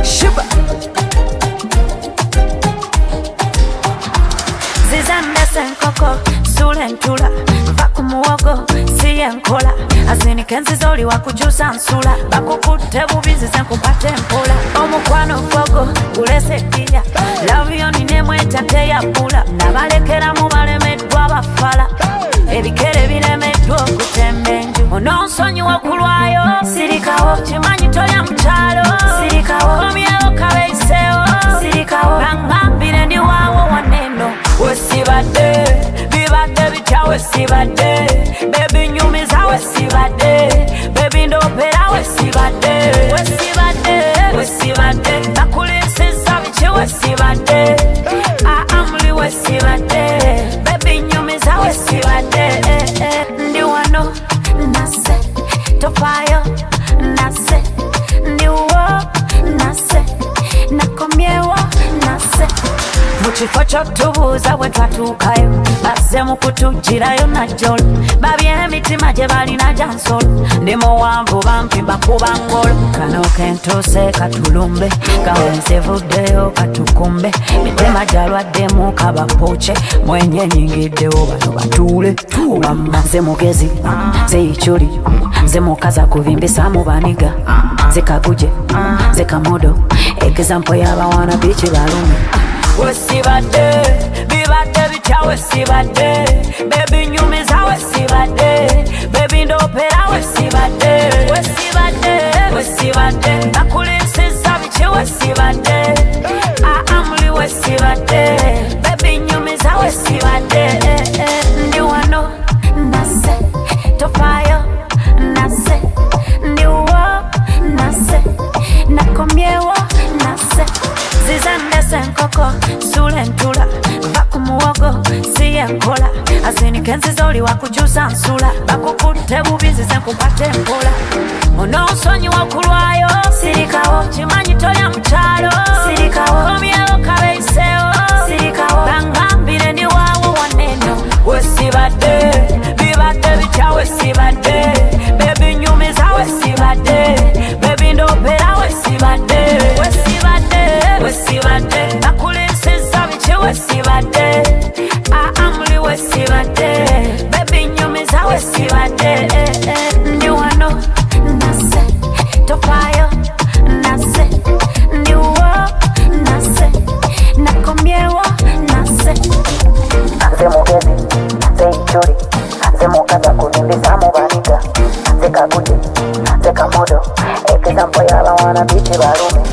Sheebah Zizande senkoko Sulentula Vaku muwogo Siye nkola Azini kenzi zoli wakujusa nsula Bakukute bubizi zenkupate mpola Omukwano fogo Gulese kia Lavio nine mwetante ya pula Nabalekera mubalemedwa bafala Ebikere bilemedwa okutembenju Ononsonyi wakulwayo Sirikawo Chimanyi toya mchalo Sirikawo Komyewo kabeisewo Sirikawo Bangambire ndi wawo waneno Wesibadde Bibadde bitya Wesibadde Baby nyumiza Wesibadde Baby ndopera Wesibadde Wesibadde Nakulinsiza bichi Wesibadde Amuli Wesibadde Baby nyumiza Wesibadde Ndi wano nase Tofayo nase Ndi wo nase Nakomyewo nase Muchifo chotubuza bwe twatuukayo bazze mu kutugirayo najjolo babye emitima gye balina gya nsolo ndi muwanvu bampi bakuba ngolo kano kentuuse katulumbe kawenze vuddeyo katukumbe mitema gyalwaddemu kabapoche mwenye nyingiddewo bano batuule wamma nze mugezi nze ichuli nze mukaza kubimbisa mu baniga nze kaguje nze kamodo egezampo y'abawana bichi balume Wesibadde, bibadde bitya Wesibadde Baby nyumiza Wesibadde Baby ndopera Wesibadde Wesibadde Nakulinsiza bichi Wesibadde Amuli Wesibadde Baby nyumiza Wesibadde Ndi wano nase Tofayo nase Ndi wo nase Nakomyewo nase Zizande senkoko Sulentula Vaku muwogo Siye nkola Azini kenzi zoli wakujusa nsula Bakukute bubizi zenkupate mpola Ononsonyi wakulwayo Sirikawo Chimanyi toya mchalo Sirikawo Komyewo kabeisewo Sirikawo Bangambire ndi wawo waneno Wesibadde Bibadde bitya Wesibadde Baby nyumiza Wesibadde Baby ndopera Wesibadde Wesibadde Nakulinsiza bichi Wesibadde Amuli Wesibadde Baby nyumiza Wesibadde Ndi wano nase Tofayo nase Ndi wo nase Nakomyewo nase Nze mugezi Nze ichuli Nze mukaza kubimbisa mu baniga Nze kaguje Nze kamodo Egezampo y'abawana bichi balume